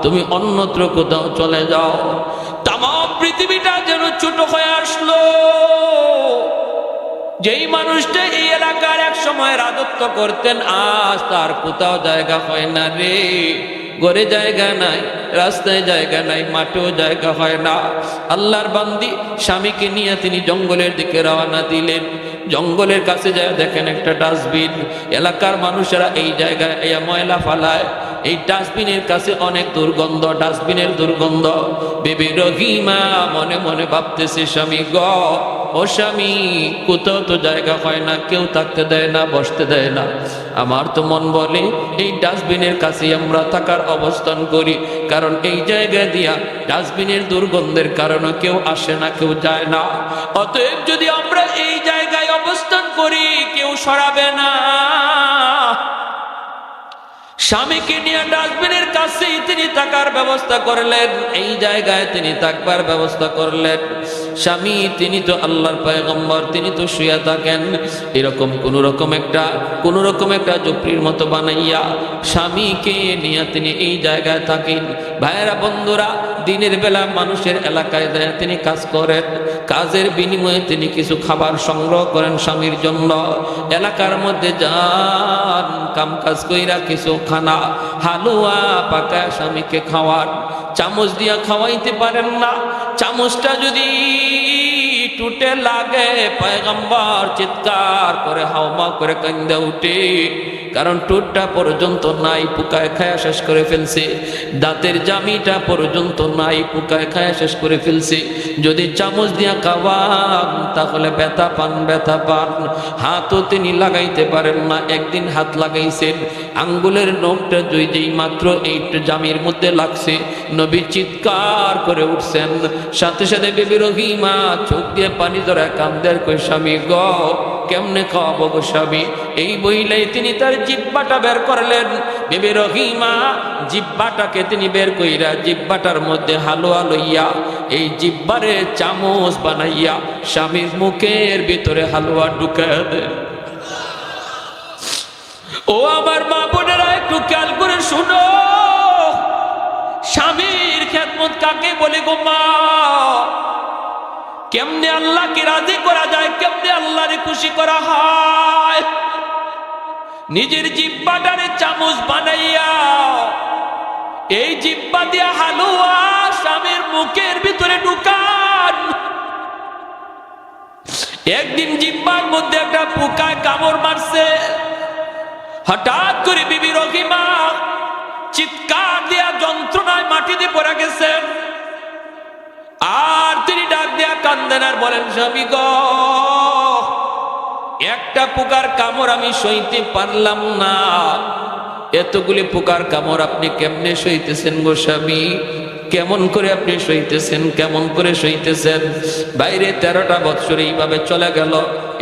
তুমি অন্যত্র কোথাও চলে যাও। তাম পৃথিবীটা যেন ছোট হয়ে আসলো। যেই মানুষটা এই এলাকার এক সময় রাজত্ব করতেন, আজ তার কোথাও জায়গা হয় না রে। ঘরে জায়গা নাই, রাস্তায় জায়গা নাই, মাঠেও জায়গা হয় না। আল্লাহর বান্দি স্বামীকে নিয়ে তিনি জঙ্গলের দিকে রওনা দিলেন। জঙ্গলের কাছে যায় দেখেন একটা ডাস্টবিন। এলাকার মানুষেরা এই জায়গায় ময়লা ফালায়, এই ডাস্টবিনের কাছে অনেক দুর্গন্ধ, ডাস্টবিনের দুর্গন্ধ। বিবি রহিমা মনে মনে ভাবতেছে, স্বামী গ, ও স্বামী, কোথাও তো জায়গা হয় না, কেউ থাকতে দেয় না, বসতে দেয় না। আমার তো মন বলে এই ডাস্টবিনের কাছে আমরা থাকার অবস্থান করি, কারণ এই জায়গা দিয়া ডাস্টবিনের দুর্গন্ধের কারণে কেউ আসে না, কেউ যায় না। অতএব যদি আমরা এই জায়গায় অবস্থান করি, কেউ সরাবে না। স্বামীকে নিয়ে ডাস্টবিনের কাছেই তিনি থাকার ব্যবস্থা করলেন, এই জায়গায় তিনি থাকবার ব্যবস্থা করলেন। স্বামী তিনি তো আল্লাহর পয়গম্বর, তিনি তো শুয়ে থাকেন। এরকম কোন রকম একটা ঝুপড়ির মতো বানাইয়া স্বামীকে নিয়ে তিনি এই জায়গায় থাকেন। ভাইয়েরা, বন্ধুরা, দিনের বেলা মানুষের এলাকায় যায় তিনি কাজ করেন, কাজের বিনিময়ে তিনি কিছু খাবার সংগ্রহ করেন স্বামীর জন্য। এলাকার মধ্যে যান, কাম কাজ কইরা কিছু খানা হালুয়া পাকায় স্বামীকে খাওয়ান। চামচ দিয়া খাওয়াইতে পারেন না, চামচটা যদি টুটে লাগে পয়গম্বর চিৎকার করে হাওমা করে কান্দে উঠে, কারণ টুটটা পর্যন্ত নাই, পোকায় খায়া শেষ করে ফেলছে। দাঁতের জামিটা পর্যন্ত নাই, পোকায় খায়া শেষ করে ফেলছে। যদি চামচ দিয়া খাওয়ান তাহলে ব্যথা পান। হাতও তিনি লাগাইতে পারেন না। একদিন হাত লাগাইছেন, আঙ্গুলের নখটা যেই মাত্র এই জামির মধ্যে লাগছে, নবী চিৎকার করে উঠছেন। সাথে সাথে বিবি রহিমা চোখ দিয়ে পানি ধরে কান্দের কই, স্বামী গ, কেমনে খাওয়াবো গো স্বামী? এই বইলেই তিনি তার জিহ্বাটা বের করলেন। বিবি রহিমা জিহ্বাটাকে তিনি বের কইরা জিহ্বাটার মধ্যে হালুয়া লইয়া এই জিহ্বারে চামচ বানাইয়া স্বামীর মুখের ভিতরে হালুয়া ঢুকাইয়া দেন। ও আমার মা বোনেরা, একটু খেয়াল করে শুনো, স্বামীর খেদমত কাকে বলে গো মা? কেমনে আল্লাহকে রাজি করা যায়, কেমনে আল্লাহরে খুশি করা হয়? নিজের জিহ্বাটারে চামচ বানাইয়া এই জিহ্বা দিয়া হালুয়া স্বামীর মুখের ভিতরে ঢুকান। একদিন জিহ্বার মধ্যে একটা পোকায় কামড় মারছে। হঠাৎ করে বিবি রহিমা চিৎকার দিয়া যন্ত্রণায় মাটিতে পড়ে গেছেন। আর তিনি ডাক দিয়া কান্দেন আর বলেন, স্বামী গো, একটা পোকার কামড় আমি সইতে পারলাম না। এতগুলি পোকার কামড় আপনি কেমনে সইতেছেন গো স্বামী? কেমন করে আপনি সইতেছেন, কেমন করে সইতেছেন? বাইরে 13টা বৎসর এইভাবে চলে গেল,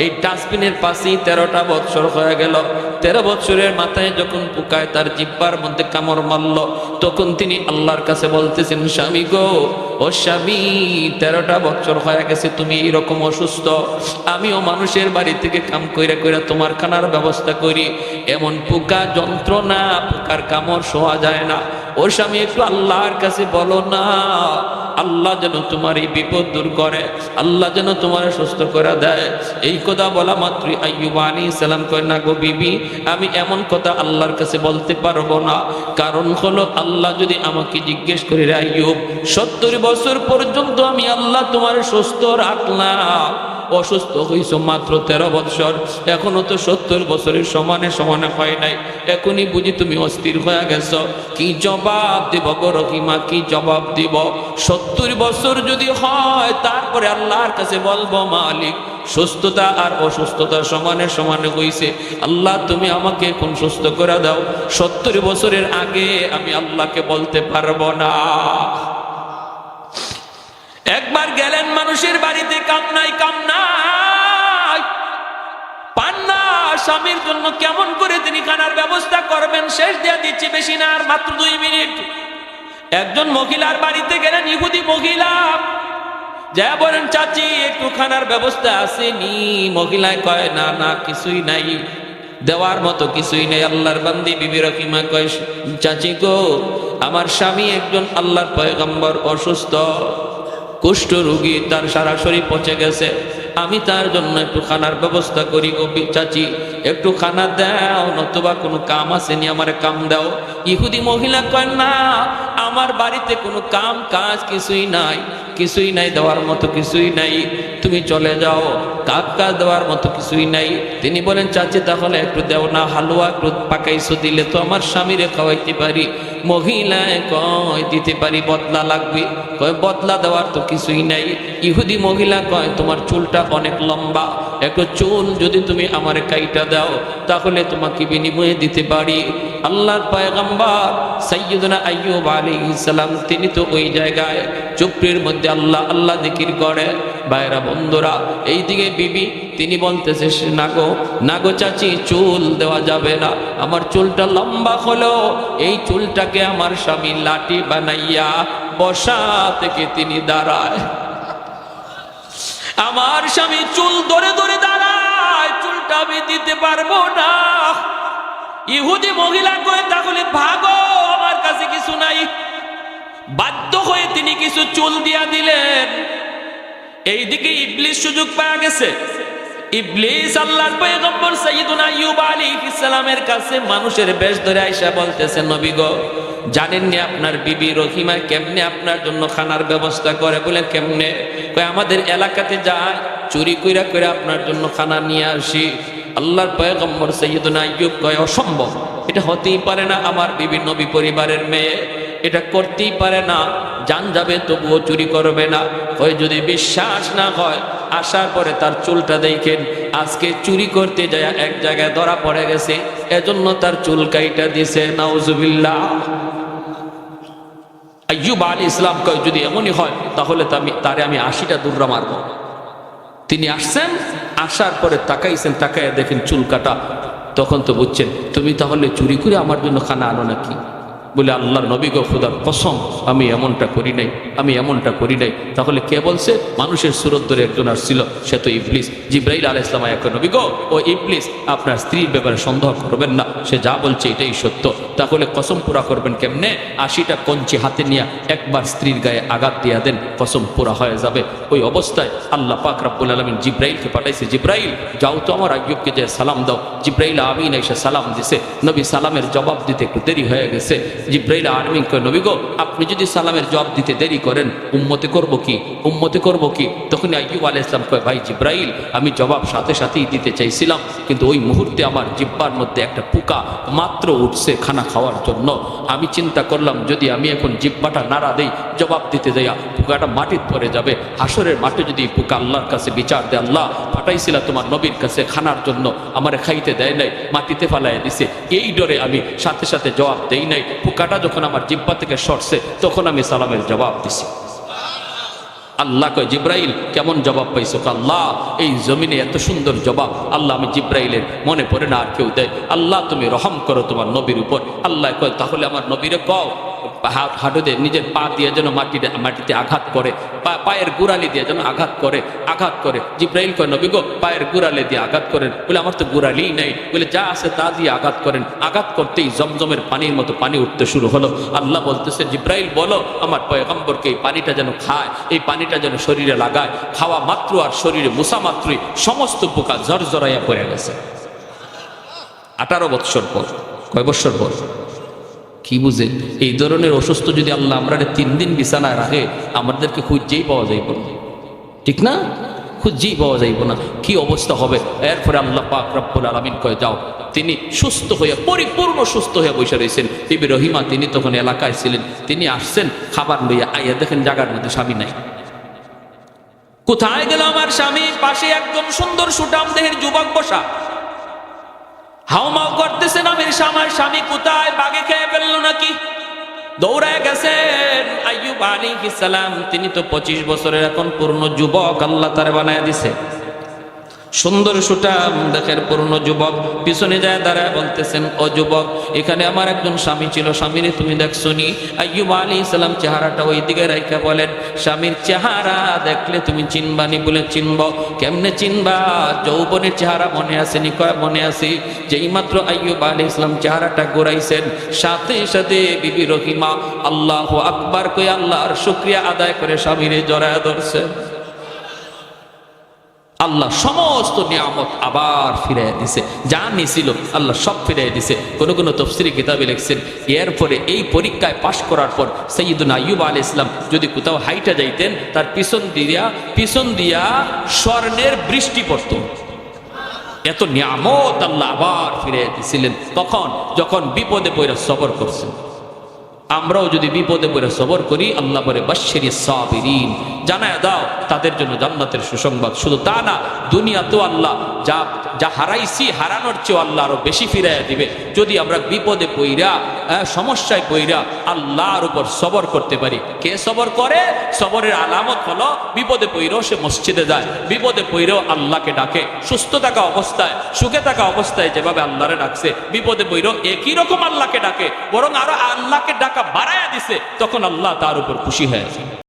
এই ডাস্টবিনের পাশেই 13টা বৎসর হয়ে গেল। 13 বৎসরের মাথায় যখন পোকায় তার জিহ্বার মধ্যে কামড় মারল, তখন তিনি আল্লাহর কাছে বলতেছেন, স্বামী গো, ও স্বামী, 13টা বৎসর হয়ে গেছে তুমি এইরকম অসুস্থ। আমিও মানুষের বাড়ি থেকে কাম কইরা কইরা তোমার খানার ব্যবস্থা করি, এমন পোকা যন্ত্রণা, পোকার কামড় সহা যায় না। ও স্বামী, একটু আল্লাহর কাছে বলো না, আল্লাহ যেন তোমার এই বিপদ দূর করে, আল্লাহ যেন তোমার সুস্থ করে দেয়। এই কথা বলা মাত্রই আইয়ুব আলাইহিস সালাম কয়, না গো বিবি, আমি এমন কথা আল্লাহর কাছে বলতে পারবো না। কারণ হলো, আল্লাহ যদি আমাকে জিজ্ঞেস করি, রে আইয়ুব, 70 বছর পর্যন্ত আমি আল্লাহ তোমার সুস্থ রাখলাম, অসুস্থ হইছো মাত্র 13 বছর, এখনো তো 70 বছরের সমানে সমানে হয় নাই, এখনই বুঝি তুমি অস্থির হয়ে গেছো? কি জবাব দিব গো রহিমা, কি জবাব দিব? 70 বছর যদি হয়, তারপরে আল্লাহর কাছে বলবো, মালিক, সুস্থতা আর অসুস্থতা সমানে সমানে হইছে, আল্লাহ তুমি আমাকে এখন সুস্থ করে দাও। 70 বছরের আগে আমি আল্লাহকে বলতে পারবো না। একবার গেলেন মানুষের বাড়িতে, কাম নাই, কাম নাই, পান না। স্বামীর জন্য কেমন করে তিনি খানার ব্যবস্থা করবেন? শেষ দিয়ে দিচ্ছি, বেশি না, আর মাত্র 2 মিনিট। একজন মহিলার বাড়িতে গেলেন, ইহুদি মহিলা, যা বলেন, চাচি একটু খানার ব্যবস্থা আসেনি? মহিলায় কয়, না না, কিছুই নাই, দেওয়ার মতো কিছুই নেই। আল্লাহর বান্দি বিবি রহিমা কয়, চাচি গো, আমার স্বামী একজন আল্লাহর পয়গম্বর, অসুস্থ, কুষ্ঠ রোগী, তার সারা শরীর পচে গেছে, আমি তার জন্য একটু খানার ব্যবস্থা করি গো চাচি, একটু খানা দাও, নতুবা কোনো কাম আসেনি, আমার কাম দাও। ইহুদি মহিলা কয়, না, আমার বাড়িতে কোনো কাম কাজ কিছুই নাই, কিছুই নাই, দেওয়ার মতো কিছুই নাই, তুমি চলে যাও, কাজ দেওয়ার মতো কিছুই নাই। তিনি বলেন, চাচি তাহলে একটু দেও না, হালুয়া একটু পাকাইছো, দিলে তো আমার স্বামীরে খাওয়াইতে পারি। মহিলায় কয়, দিতে পারি, বদলা লাগবে। কয়, বদলা দেওয়ার তো কিছুই নাই। ইহুদি মহিলা কয়, তোমার চুলটা অনেক লম্বা, একটু চুল যদি তুমি আমার কাইটা দাও, তাহলে তোমাকে বিনিময়ে দিতে পারি। আল্লাহর পয়গম্বর সাইয়্যিদুনা আইয়ুব আলাইহিস সালাম, তিনি তো ওই জায়গায় চুপড়ির মধ্যে আল্লাহ আল্লাহ জিকির করে। ভাইরা বন্ধুরা, এইদিকে বিবি তিনি বলতেছে, না গো চাচি, চুল দেওয়া যাবে না, আমার চুলটা লম্বা হলো। এই চুলটাকে আমার স্বামী লাঠি বানাইয়া বসা থেকে তিনি দাঁড়ায়, আমার স্বামী চুল ধরে ধরে দাঁড়ায়, চুলটা আমি দিতে পারবো না। ইহুদি মহিলা কয়, তাহলে ভাগো, আমার কাছে কিছু নাই। বাধ্য হয়ে তিনি কিছু চুল দিয়া দিলেন। এইদিকে ইবলিস সুযোগ পাওয়া গেছে। ইবলিস আল্লাহর পয়গম্বর সাইয়্যিদুনা আইয়ুব আলাইহিস সালামের কাছে মানুষের বেশ ধরে আইসা বলতেছে, নবী গো, জানেন না আপনার বিবি রহিমা কেমনে আপনার জন্য খানার ব্যবস্থা করে? বলে, কেমনে? কয়, আমাদের এলাকাতে যায়, চুরি কইরা কইরা আপনার জন্য খানা নিয়ে আসি। আল্লাহর পয়গম্বর সাইয়্যিদুনা আইয়ুব কয়, অসম্ভব, এটা হতেই পারে না, আমার বিবি নবী পরিবারের মেয়ে, এটা করতেই পারে না, জান যাবে তবুও চুরি করবে না। হয় যদি বিশ্বাস না হয়, আসার পরে তার চুলটা দেখেন, আজকে চুরি করতে যায় এক জায়গায় ধরা পড়ে গেছে, এজন্য তার চুল কাইটা দিছে। নাউজুবিল্লাহ। আইয়ুব আলাইহিস সালাম কয়, যদি এমনই হয় তাহলে তারে আমি 80টা দুর্রা মারব। তিনি আসছেন, আসার পরে তাকাইছেন, তাকাইয়া দেখেন চুল কাটা। তখন তো বুঝছেন তুমি তাহলে চুরি করে আমার জন্য খানা আনো নাকি? বলে আল্লাহর নবী গো খোদার কসম আমি এমনটা করি নাই, আমি এমনটা করি নাই। তাহলে কে বলছে? মানুষের সুরত ধরে একজন আসছিল, সে তো ইবলিস। জিব্রাইল আলাইহিস সালাম এক নবী গো, ও ইবলিস আপনার স্ত্রীর ব্যাপারে সন্দেহ করবেন না, সে যা বলছে এটাই সত্য। তাহলে কসম পুরা করবেন কেমনে? 80টা কঞ্চি হাতে নিয়ে একবার স্ত্রীর গায়ে আঘাত দিয়া দেন, কসম পুরা হয়ে যাবে। ওই অবস্থায় আল্লাহ পাক রব্বুল আলামিন জিব্রাইলকে পাঠাইছে, জিব্রাইল যাও তো আমার আইয়ুবকে যে সালাম দাও। জিব্রাইল আমিন এসে সালাম দিছে। নবী সালামের জবাব দিতে একটু দেরি হয়ে গেছে। জিব্রাইল আমিন কয় নবী গো আপনি যদি সালামের জবাব দিতে দেরি করেন উম্মতে করব কি, উম্মতে করব কি? তখন আইয়ুব আলাইহিস সালাম কয় ভাই জিব্রাইল আমি জবাব সাথে সাথেই দিতে চাইছিলাম, কিন্তু ওই মুহূর্তে আমার জিহ্বার মধ্যে একটা পোকা মাত্র উঠছে খানা খাওয়ার জন্য। আমি চিন্তা করলাম যদি আমি এখন জিহ্বাটা নাড়া দেই, জবাব দিতে যাইয়া পোকাটা মাটিতে পড়ে যাবে। হাসরের মাঠে যদি পোকা আল্লাহর কাছে বিচার দেয়, আল্লাহ পাঠাইছিলা তোমার নবীর কাছে খানার জন্য, আমারে খাইতে দেয় নাই, মাটিতে ফালাই দিছে, এই ডরে আমি সাথে সাথে জবাব দেই নাই। পোকাটা যখন আমার জিহ্বা থেকে সরছে তখন আমি সালামের জবাব দিছি। আল্লাহ কয় জিব্রাইল কেমন জবাব পাইছো? আল্লাহ এই জমিনে এত সুন্দর জবাব আল্লাহ আমি জিব্রাইলের মনে পড়ে না আর কেউ দেয়। আল্লাহ তুমি রহম করো তোমার নবীর উপর। আল্লাহ কয় তাহলে আমার নবীরে কও হাঁটুতে নিজের পা দিয়ে যেন মাটিতে আঘাত করে, পায়ের গুড়ালি দিয়ে যেন আঘাত করে। জিব্রাইল কয় নবী গো পায়ের গুড়ালি দিয়ে আঘাত করেন। বলে আমার তো গুড়ালি নেই। বলে যা আছে তা দিয়ে আঘাত করেন। আঘাত করতেই জমজমের পানির মতো পানি উঠতে শুরু হলো। আল্লাহ বলতেছে জিব্রাইল বলো আমার পয়গম্বরকে এই পানিটা যেন খায়, এই পানিটা যেন শরীরে লাগায়। খাওয়া মাত্র আর শরীরে মুসা মাত্রই সমস্ত পোকা জড়জড়াইয়া পড়ে গেছে। 18 বৎসর পর, কয় বৎসর পর? কি বুঝে এই ধরনের অসুস্থ যদি আল্লাহ আমরা 3 দিন বিছানায় রাখে আমাদেরকে খুঁজেই পাওয়া যাইব না, ঠিক না? খুঁজেই পাওয়া যাইব না, কি অবস্থা হবে? এরপরে আল্লাহ পাক রব্বুল আলামিন কয়ে যাও। তিনি সুস্থ হয়ে পরিপূর্ণ সুস্থ হয়ে বসে রয়েছেন। বিবি রহিমা তিনি তখন এলাকায় ছিলেন, তিনি আসছেন খাবার লইয়া, আইয়া দেখেন জায়গার মধ্যে স্বামী নাই। কোথায় গেল আমার স্বামী? পাশে একদম সুন্দর সুঠাম দেহের যুবক বসা, হাউমাউ করতেছেন। আমার স্বামী কোথায়? বাগে খেয়ে ফেললো নাকি? দৌড়ায় গেছেন আইয়ুব আলাইহিস সালাম। তিনি তো 25 বছরের এখন পূর্ণ যুবক, আল্লাহ তারে বানায় দিছে। সুন্দর সুঠাম দেখের পূর্ণ যুবক পিছনে যায় দাঁড়ায় বলতেছেন ও যুবক এখানে আমার একজন স্বামী ছিল, স্বামীরে তুমি দেখছো নি? আইয়ুব আলাইহিস সালাম চেহারাটা ওই দিকে রাইখা বলেন স্বামীর চেহারা দেখলে তুমি চিনবানি? বলে চিনব। কেমনে চিনবা? যৌবনের চেহারা মনে আছে নি? কয় মনে আছে। যেই মাত্র আইয়ুব আলাইহিস সালাম চেহারাটা ঘুরাইছেন সাথে সাথে বিবি রহিমা আল্লাহু আকবার কই আল্লাহর শুকরিয়া আদায় করে স্বামীরে জড়ায় ধরছেন। আল্লাহ সমস্ত নিয়ামত আবার ফিরাইয়া দিছে, যা নিছিল আল্লাহ সব ফিরাইয়া দিছে। কোন কোন তাফসীরি কিতাবে লিখছেন এরপরে এই পরীক্ষায় পাশ করার পর সাইয়্যিদুনা আইয়ুব আলাইহিস সালাম যদি কোথাও হাইটা যাইতেন তার পিছন দিয়া স্বর্ণের বৃষ্টি পড়ত। এত নিয়ামত আল্লাহ আবার ফিরাইয়া দিছিলেন। তখন যখন বিপদে পড়ে সবর করছেন। আমরাও যদি বিপদে পড়ে সবর করি আল্লাহ বলে বাশশিরিস সাবিরিন, জানায় দাও তাদের জন্য জান্নাতের সুসংবাদ। শুধু তা না, দুনিয়া তো আল্লাহ যা হারাইছি হারানোর চেয়ে আল্লাহ আরো বেশি ফিরাইয়া দিবে যদি আমরা বিপদে পইরা সমস্যায় পইরা আল্লাহর উপর সবর করতে পারি। কে সবর করে? সবরের আলামত হলো বিপদে পইরেও সে মসজিদে যায়, বিপদে পইরেও আল্লাহকে ডাকে। সুস্থ থাকা অবস্থায় সুখে থাকা অবস্থায় যেভাবে আল্লাহরে ডাকছে বিপদে পইরেও একই রকম আল্লাহকে ডাকে, বরং আরো আল্লাহকে ডাকা বাড়ায়া দিছে। তখন আল্লাহ তার উপর খুশি হয়েছে।